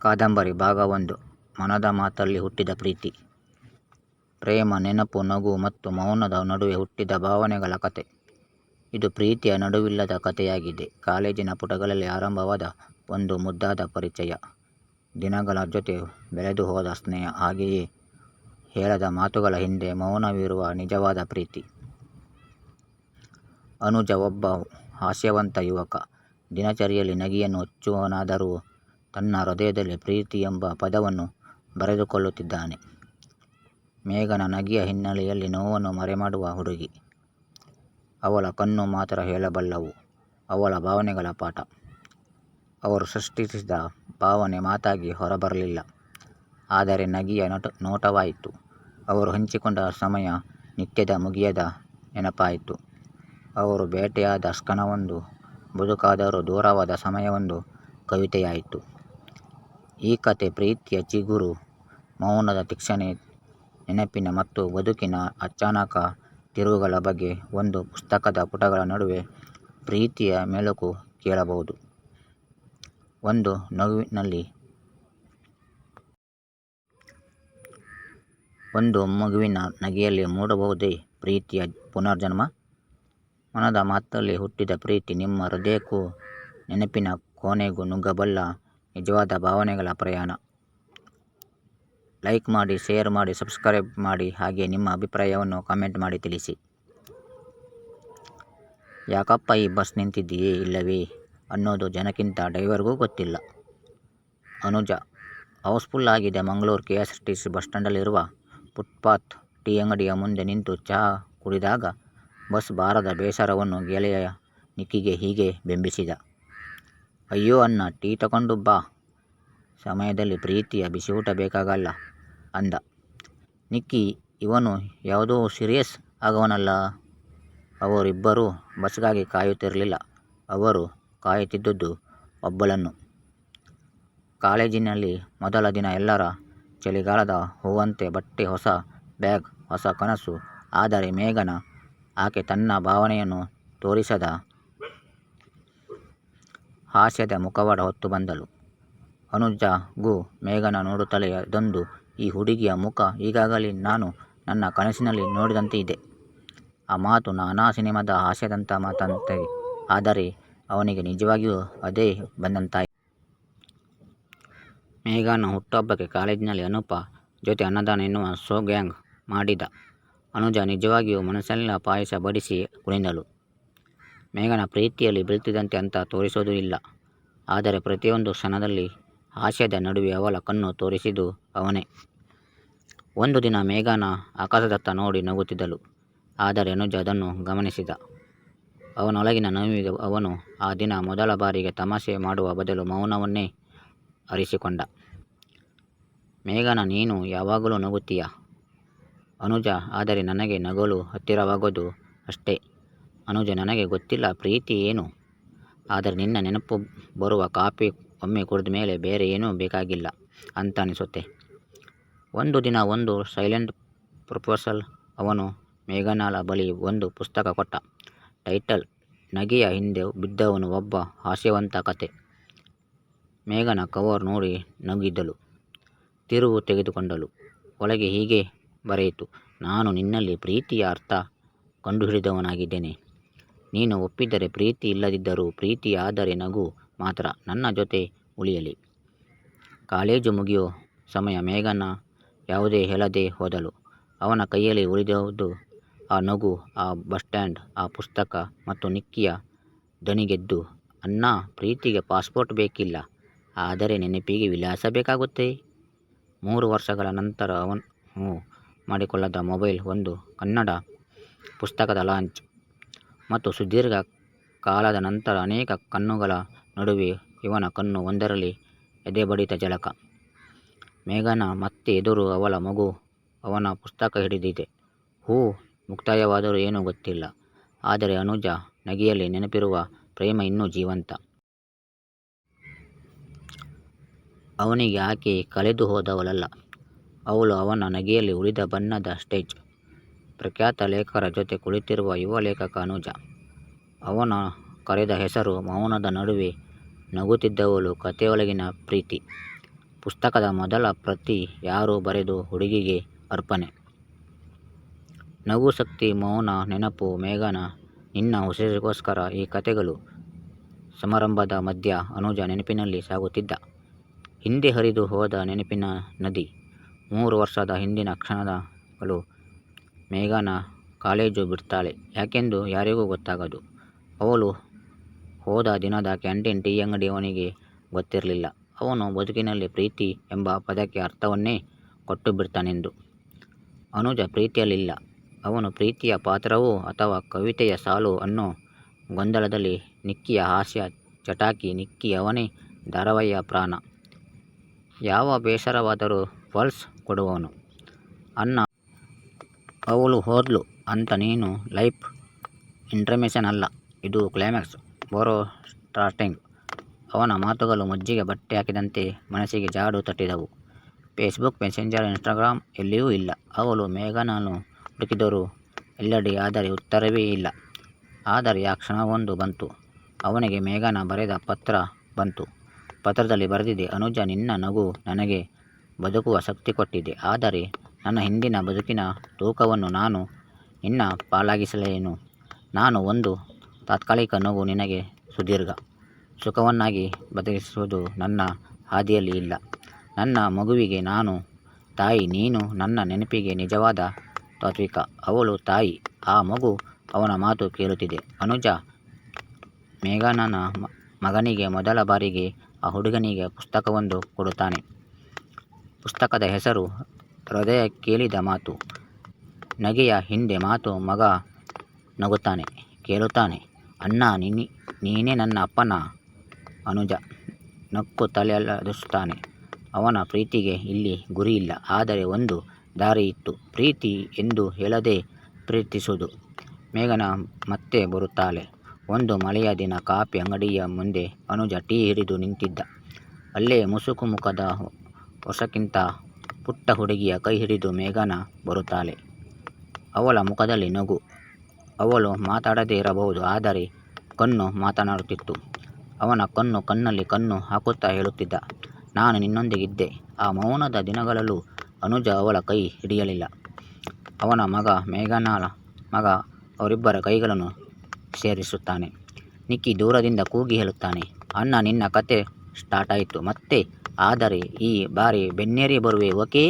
ಕಾದಂಬರಿ ಭಾಗ 1 ಮನದ ಮಾತಲ್ಲಿ ಹುಟ್ಟಿದ ಪ್ರೀತಿ. ಪ್ರೇಮ, ನೆನಪು, ನಗು ಮತ್ತು ಮೌನದ ನಡುವೆ ಹುಟ್ಟಿದ ಭಾವನೆಗಳ ಕತೆ. ಇದು ಪ್ರೀತಿಯ ನಡುವಿಲ್ಲದ ಕಥೆಯಾಗಿದೆ. ಕಾಲೇಜಿನ ಪುಟಗಳಲ್ಲಿ ಆರಂಭವಾದ ಒಂದು ಮುದ್ದಾದ ಪರಿಚಯ, ದಿನಗಳ ಜೊತೆ ಬೆಳೆದು ಹೋದ ಸ್ನೇಹ, ಹಾಗೆಯೇ ಹೇಳದ ಮಾತುಗಳ ಹಿಂದೆ ಮೌನವಿರುವ ನಿಜವಾದ ಪ್ರೀತಿ. ಅನುಜ ಒಬ್ಬ ಹಾಸ್ಯವಂತ ಯುವಕ. ದಿನಚರಿಯಲ್ಲಿ ನಗೆಯನ್ನು ಹಚ್ಚುವವನಾದರೂ ತನ್ನ ಹೃದಯದಲ್ಲಿ ಪ್ರೀತಿ ಎಂಬ ಪದವನ್ನು ಬರೆದುಕೊಳ್ಳುತ್ತಿದ್ದಾನೆ. ಮೇಘನ ನಗೆಯ ಹಿನ್ನೆಲೆಯಲ್ಲಿ ನೋವನ್ನು ಮರೆಮಾಡುವ ಹುಡುಗಿ. ಅವಳ ಕಣ್ಣು ಮಾತ್ರ ಹೇಳಬಲ್ಲವು ಅವಳ ಭಾವನೆಗಳ ಪಾಠ. ಅವರು ಸೃಷ್ಟಿಸಿದ ಭಾವನೆ ಮಾತಾಗಿ ಹೊರಬರಲಿಲ್ಲ, ಆದರೆ ನಗೆಯ ನೋಟವಾಯಿತು. ಅವರು ಹಂಚಿಕೊಂಡ ಸಮಯ ನಿತ್ಯದ ಮುಗಿಯದ ನೆನಪಾಯಿತು. ಅವರು ಬೇಟೆಯಾದ ಕ್ಷಣವೊಂದು ಬದುಕಾದರೂ ದೂರವಾದ ಸಮಯವೊಂದು ಕವಿತೆಯಾಯಿತು. ಈ ಕತೆ ಪ್ರೀತಿಯ ಚಿಗುರು, ಮೌನದ ತೀಕ್ಷ್ಣತೆ, ನೆನಪಿನ ಮತ್ತು ಬದುಕಿನ ಅಚಾನಕ ತಿರುವುಗಳ ಬಗ್ಗೆ. ಒಂದು ಪುಸ್ತಕದ ಪುಟಗಳ ನಡುವೆ ಪ್ರೀತಿಯ ಮೆಲುಕು ಕೇಳಬಹುದು. ಒಂದು ಮಗುವಿನ ನಗೆಯಲ್ಲಿ ಮೂಡಬಹುದೇ ಪ್ರೀತಿಯ ಪುನರ್ಜನ್ಮ. ಮನದ ಮಾತಲ್ಲಿ ಹುಟ್ಟಿದ ಪ್ರೀತಿ ನಿಮ್ಮ ಹೃದಯಕ್ಕೂ ನೆನಪಿನ ಕೊನೆಗೂ ನುಗ್ಗಬಲ್ಲ ನಿಜವಾದ ಭಾವನೆಗಳ ಪ್ರಯಾಣ. ಲೈಕ್ ಮಾಡಿ, ಶೇರ್ ಮಾಡಿ, ಸಬ್ಸ್ಕ್ರೈಬ್ ಮಾಡಿ, ಹಾಗೆ ನಿಮ್ಮ ಅಭಿಪ್ರಾಯವನ್ನು ಕಮೆಂಟ್ ಮಾಡಿ ತಿಳಿಸಿ. ಯಾಕಪ್ಪ ಈ ಬಸ್ ನಿಂತಿದೆಯೇ ಇಲ್ಲವೇ ಅನ್ನೋದು ಜನಕ್ಕಿಂತ ಡ್ರೈವರ್ಗೂ ಗೊತ್ತಿಲ್ಲ. ಅನುಜ ಹೌಸ್ಫುಲ್ ಆಗಿದೆ. ಮಂಗಳೂರು KSRTC ಬಸ್ ಸ್ಟ್ಯಾಂಡಲ್ಲಿರುವ ಫುಟ್ಪಾತ್ ಟೀ ಅಂಗಡಿಯ ಮುಂದೆ ನಿಂತು ಚಹಾ ಕುಡಿದಾಗ ಬಸ್ ಬಾರದ ಬೇಸರವನ್ನು ಗೆಳೆಯ ನಿಕ್ಕಿಗೆ ಹೀಗೆ ಬಿಂಬಿಸಿದ. ಅಯ್ಯೋ ಅಣ್ಣ, ಟೀ ತಗೊಂಡು ಬಾ. ಸಮಯದಲ್ಲಿ ಪ್ರೀತಿಯ ಬಿಸಿಯೂಟ ಬೇಕಾಗಲ್ಲ ಅಂದ. ನಿಕ್ಕಿ, ಇವನು ಯಾವುದೋ ಸೀರಿಯಸ್ ಆಗವನಲ್ಲ. ಅವರಿಬ್ಬರೂ ಬಸ್ಗಾಗಿ ಕಾಯುತ್ತಿರಲಿಲ್ಲ, ಅವರು ಕಾಯುತ್ತಿದ್ದುದು ಒಬ್ಬಳನ್ನು. ಕಾಲೇಜಿನಲ್ಲಿ ಮೊದಲ ದಿನ. ಎಲ್ಲರ ಚಳಿಗಾಲದ ಹೂವಂತೆ ಬಟ್ಟೆ, ಹೊಸ ಬ್ಯಾಗ್, ಹೊಸ ಕನಸು. ಆದರೆ ಮೇಘನ, ಆಕೆ ತನ್ನ ಭಾವನೆಯನ್ನು ತೋರಿಸದ ಹಾಸ್ಯದ ಮುಖವಾಡ ಹೊತ್ತು ಬಂದಳು. ಅನುಜಗೂ ಮೇಘನ ನೋಡುತ್ತಲೇ ಅದೊಂದು, ಈ ಹುಡುಗಿಯ ಮುಖ ಈಗಾಗಲೇ ನಾನು ನನ್ನ ಕನಸಿನಲ್ಲಿ ನೋಡಿದಂತೆ ಇದೆ. ಆ ಮಾತು ನಾನಾ ಸಿನಿಮಾದ ಹಾಸ್ಯದಂಥ ಮಾತಂತೆ, ಆದರೆ ಅವನಿಗೆ ನಿಜವಾಗಿಯೂ ಅದೇ ಬಂದಂತಾಯಿತು. ಮೇಘನ ಹುಟ್ಟುಹಬ್ಬಕ್ಕೆ ಕಾಲೇಜಿನಲ್ಲಿ ಅನೂಪ ಜೊತೆ ಅನ್ನದಾನ ಎನ್ನುವ ಶೋ ಗ್ಯಾಂಗ್ ಮಾಡಿದ. ಅನುಜ ನಿಜವಾಗಿಯೂ ಮನಸ್ಸೆಲ್ಲ ಪಾಯಸ ಬಡಿಸಿ ಕುಣಿದಳು. ಮೇಘನ ಪ್ರೀತಿಯಲ್ಲಿ ಬೀಳ್ತಿದ್ದಂತೆ ಅಂತ ತೋರಿಸೋದು ಇಲ್ಲ, ಆದರೆ ಪ್ರತಿಯೊಂದು ಕ್ಷಣದಲ್ಲಿ ಹಾಸ್ಯದ ನಡುವೆ ಅವಳ ಕಣ್ಣು ತೋರಿಸಿದ್ದು ಅವನೇ. ಒಂದು ದಿನ ಮೇಘನ ಆಕಾಶದತ್ತ ನೋಡಿ ನಗುತ್ತಿದ್ದಳು, ಆದರೆ ಅನುಜ ಅದನ್ನು ಗಮನಿಸಿದ. ಅವನೊಳಗಿನ ನೋವಿಗೆ ಅವನು ಆ ದಿನ ಮೊದಲ ಬಾರಿಗೆ ತಮಾಷೆ ಮಾಡುವ ಬದಲು ಮೌನವನ್ನೇ ಆರಿಸಿಕೊಂಡ. ಮೇಘನ, ನೀನು ಯಾವಾಗಲೂ ನಗುತ್ತೀಯ ಅನುಜ, ಆದರೆ ನನಗೆ ನಗಲು ಹತ್ತಿರವಾಗೋದು ಅಷ್ಟೇ. ಅನುಜ, ನನಗೆ ಗೊತ್ತಿಲ್ಲ ಪ್ರೀತಿ ಏನು, ಆದರೆ ನಿನ್ನ ನೆನಪು ಬರುವ ಕಾಫಿ ಒಮ್ಮೆ ಕುಡಿದ ಮೇಲೆ ಬೇರೆ ಏನೂ ಬೇಕಾಗಿಲ್ಲ ಅಂತ ಅನಿಸುತ್ತೆ. ಒಂದು ದಿನ ಒಂದು ಸೈಲೆಂಟ್ ಪ್ರಪೋಸಲ್. ಅವನು ಮೇಘನಾಳ ಬಳಿ ಒಂದು ಪುಸ್ತಕ ಕೊಟ್ಟ. ಟೈಟಲ್, ನಗೆಯ ಹಿಂದೆ ಬಿದ್ದವನು ಒಬ್ಬ ಹಾಸ್ಯವಂತ ಕತೆ. ಮೇಘನ ಕವರ್ ನೋಡಿ ನಗಿದ್ದಳು, ತಿರುವು ತೆಗೆದುಕೊಂಡಳು. ಒಳಗೆ ಹೀಗೆ ಬರೆಯಿತು, ನಾನು ನಿನ್ನಲ್ಲಿ ಪ್ರೀತಿಯ ಅರ್ಥ ಕಂಡುಹಿಡಿದವನಾಗಿದ್ದೇನೆ. ನೀನು ಒಪ್ಪಿದರೆ ಪ್ರೀತಿ, ಇಲ್ಲದಿದ್ದರೂ ಪ್ರೀತಿ, ಆದರೆ ನಗು ಮಾತ್ರ ನನ್ನ ಜೊತೆ ಉಳಿಯಲಿ. ಕಾಲೇಜು ಮುಗಿಯೋ ಸಮಯ. ಮೇಘನ ಯಾವುದೇ ಹೇಳದೆ ಹೋದಳು. ಅವನ ಕೈಯಲ್ಲಿ ಉಳಿದಿದ್ದು ಆ ನಗು, ಆ ಬಸ್ ಸ್ಟ್ಯಾಂಡ್, ಆ ಪುಸ್ತಕ ಮತ್ತು ನಿಕ್ಕಿಯ ದನಿಗೆದ್ದು, ಅಣ್ಣ, ಪ್ರೀತಿಗೆ ಪಾಸ್ಪೋರ್ಟ್ ಬೇಕಿಲ್ಲ, ಆದರೆ ನೆನಪಿಗೆ ವಿಳಾಸ ಬೇಕಾಗುತ್ತೆ. 3 ವರ್ಷಗಳ ನಂತರ ಅವನು ಮಾಡಿಕೊಳ್ಳದ ಮೊಬೈಲ್, ಒಂದು ಕನ್ನಡ ಪುಸ್ತಕದ ಲಾಂಚ್, ಮತ್ತು ಸುದೀರ್ಘ ಕಾಲದ ನಂತರ ಅನೇಕ ಕಣ್ಣುಗಳ ನಡುವೆ ಇವನ ಕಣ್ಣು ಒಂದರಲ್ಲಿ ಎದೆಬಡಿತ ಝಳಕ. ಮೇಘನ ಮತ್ತೆ ಎದುರು ಅವಳ ಮಗು, ಅವನ ಪುಸ್ತಕ ಹಿಡಿದಿದೆ. ಮುಕ್ತಾಯವಾದರೂ ಏನೂ ಗೊತ್ತಿಲ್ಲ, ಆದರೆ ಅನುಜ ನಗೆಯಲ್ಲಿ ನೆನಪಿರುವ ಪ್ರೇಮ ಇನ್ನೂ ಜೀವಂತ. ಅವನಿಗೆ ಆಕೆ ಕಳೆದು ಹೋದವಳಲ್ಲ, ಅವಳು ಅವನ ನಗೆಯಲ್ಲಿ ಉಳಿದ ಬಣ್ಣದ ಸ್ಟೇಜ್. ಪ್ರಖ್ಯಾತ ಲೇಖಕರ ಜೊತೆ ಕುಳಿತಿರುವ ಯುವ ಲೇಖಕ ಅನುಜ. ಅವನ ಕರೆದ ಹೆಸರು. ಮೌನದ ನಡುವೆ ನಗುತ್ತಿದ್ದವಳು ಕಥೆಯೊಳಗಿನ ಪ್ರೀತಿ. ಪುಸ್ತಕದ ಮೊದಲ ಪ್ರತಿ ಯಾರು ಬರೆದು ಹುಡುಗಿಗೆ ಅರ್ಪಣೆ. ನಗು ಶಕ್ತಿ ಮೌನ ನೆನಪು ಮೇಘನ ನಿನ್ನ ಉಸಿರಿಗೋಸ್ಕರ ಈ ಕಥೆಗಳು. ಸಮಾರಂಭದ ಮಧ್ಯ ಅನುಜ ನೆನಪಿನಲ್ಲಿ ಸಾಗುತ್ತಿದ್ದ. ಹಿಂದೆ ಹರಿದು ಹೋದ ನೆನಪಿನ ನದಿ. 3 ವರ್ಷದ ಹಿಂದಿನ ಕ್ಷಣಗಳು. ಮೇಘನ ಕಾಲೇಜು ಬಿಡ್ತಾಳೆ ಯಾಕೆಂದು ಯಾರಿಗೂ ಗೊತ್ತಾಗದು. ಅವಳು ಹೋದ ದಿನದ ಕ್ಯಾಂಟೀನ್ ಟೀ ಅಂಗಡಿ ಅವನಿಗೆ ಗೊತ್ತಿರಲಿಲ್ಲ. ಅವನು ಬದುಕಿನಲ್ಲಿ ಪ್ರೀತಿ ಎಂಬ ಪದಕ್ಕೆ ಅರ್ಥವನ್ನೇ ಕೊಟ್ಟು ಬಿಡ್ತಾನೆಂದು. ಅನುಜ ಪ್ರೀತಿಯಲ್ಲಿಲ್ಲ. ಅವನು ಪ್ರೀತಿಯ ಪಾತ್ರವೋ ಅಥವಾ ಕವಿತೆಯ ಸಾಲು ಅನ್ನೋ ಗೊಂದಲದಲ್ಲಿ. ನಿಕ್ಕಿಯ ಹಾಸ್ಯ ಚಟಾಕಿ. ನಿಕ್ಕಿ ಅವನೇ ಧಾರಾವಾಹಿಯ ಪ್ರಾಣ. ಯಾವ ಬೇಸರವಾದರೂ ಪಲ್ಸ್ ಕೊಡುವವನು. ಅನ್ನ ಅವಳು ಹೋದ್ಲು ಅಂತ ನೀನು ಲೈಫ್ ಇಂಟರ್ಮಿಷನ್ ಅಲ್ಲ, ಇದು ಕ್ಲೈಮ್ಯಾಕ್ಸ್ ಬರೋ ಸ್ಟಾರ್ಟಿಂಗ್. ಅವನ ಮಾತುಗಳು ಮಜ್ಜಿಗೆ ಬಟ್ಟೆ ಹಾಕಿದಂತೆ ಮನಸ್ಸಿಗೆ ಜಾಡು ತಟ್ಟಿದವು. ಫೇಸ್ಬುಕ್, ಮೆಸೆಂಜರ್, ಇನ್ಸ್ಟಾಗ್ರಾಮ್ ಎಲ್ಲಿಯೂ ಇಲ್ಲ. ಅವಳು ಮೇಘನನ್ನು ಹುಡುಕಿದರು ಎಲ್ಲೆಡೆ, ಆದರೆ ಉತ್ತರವೇ ಇಲ್ಲ. ಆದರೆ ಆ ಕ್ಷಣವೊಂದು ಬಂತು. ಅವನಿಗೆ ಮೇಘನ ಬರೆದ ಪತ್ರ ಬಂತು. ಪತ್ರದಲ್ಲಿ ಬರೆದಿದೆ, ಅನುಜ, ನಿನ್ನ ನಗು ನನಗೆ ಬದುಕುವ ಶಕ್ತಿ ಕೊಟ್ಟಿದೆ. ಆದರೆ ನನ್ನ ಹಿಂದಿನ ಬದುಕಿನ ತೂಕವನ್ನು ನಾನು ನಿನ್ನ ಪಾಲಾಗಿಸಲೇನು. ನಾನು ಒಂದು ತಾತ್ಕಾಲಿಕ ನಗು ನಿನಗೆ ಸುದೀರ್ಘ ಸುಖವನ್ನಾಗಿ ಬದಲಿಸುವುದು ನನ್ನ ಹಾದಿಯಲ್ಲಿ ಇಲ್ಲ. ನನ್ನ ಮಗುವಿಗೆ ನಾನು ತಾಯಿ, ನೀನು ನನ್ನ ನೆನಪಿಗೆ ನಿಜವಾದ ತಾತ್ವಿಕ. ಅವಳು ತಾಯಿ, ಆ ಮಗು ಅವನ ಮಾತು ಕೇಳುತ್ತಿದೆ. ಅನುಜ ಮೇಘನನ ಮಗನಿಗೆ ಮೊದಲ ಬಾರಿಗೆ ಆ ಹುಡುಗನಿಗೆ ಪುಸ್ತಕವೊಂದು ಕೊಡುತ್ತಾನೆ. ಪುಸ್ತಕದ ಹೆಸರು ಹೃದಯ ಕೇಳಿದ ಮಾತು. ನಗೆಯ ಹಿಂದೆ ಮಾತು. ಮಗ ನಗುತ್ತಾನೆ, ಕೇಳುತ್ತಾನೆ, ಅಣ್ಣ ನೀನೇ ನನ್ನ ಅಪ್ಪನ. ಅನುಜ ನಕ್ಕು ತಲೆಯಲ್ಲಾಡಿಸುತ್ತಾನೆ. ಅವನ ಪ್ರೀತಿಗೆ ಇಲ್ಲಿ ಗುರಿಯಿಲ್ಲ, ಆದರೆ ಒಂದು ದಾರಿ ಇತ್ತು. ಪ್ರೀತಿ ಎಂದು ಹೇಳದೆ ಪ್ರೀತಿಸುವುದು. ಮೇಘನ ಮತ್ತೆ ಬರುತ್ತಾಳೆ. ಒಂದು ಮಳೆಯ ದಿನ ಕಾಫಿ ಅಂಗಡಿಯ ಮುಂದೆ ಅನುಜ ಟೀ ಹಿಡಿದು ನಿಂತಿದ್ದ. ಅಲ್ಲೇ ಮುಸುಕು ಮುಖದ ವರ್ಷಕ್ಕಿಂತ ಪುಟ್ಟ ಹುಡುಗಿಯ ಕೈ ಹಿಡಿದು ಮೇಘನ ಬರುತ್ತಾಳೆ. ಅವಳ ಮುಖದಲ್ಲಿ ನಗು. ಅವಳು ಮಾತಾಡದೇ ಇರಬಹುದು, ಆದರೆ ಕಣ್ಣು ಮಾತನಾಡುತ್ತಿತ್ತು. ಅವನ ಕಣ್ಣಲ್ಲಿ ಕಣ್ಣು ಹಾಕುತ್ತಾ ಹೇಳುತ್ತಿದ್ದ, ನಾನು ನಿನ್ನೊಂದಿಗಿದ್ದೆ. ಆ ಮೌನದ ದಿನಗಳಲ್ಲೂ ಅನುಜ ಅವಳ ಕೈ ಹಿಡಿಯಲಿಲ್ಲ. ಅವನ ಮಗ, ಮೇಘನಳ ಮಗ, ಅವರಿಬ್ಬರ ಕೈಗಳನ್ನು ಸೇರಿಸುತ್ತಾನೆ. ನಿಕ್ಕಿ ದೂರದಿಂದ ಕೂಗಿ ಹೇಳುತ್ತಾನೆ, ಅಣ್ಣ ನಿನ್ನ ಕತೆ ಸ್ಟಾರ್ಟ್ ಆಯಿತು ಮತ್ತೆ, ಆದರೆ ಈ ಬಾರಿ ಬೆನ್ನೇರಿ ಬರುವೆ, ಓಕೆ.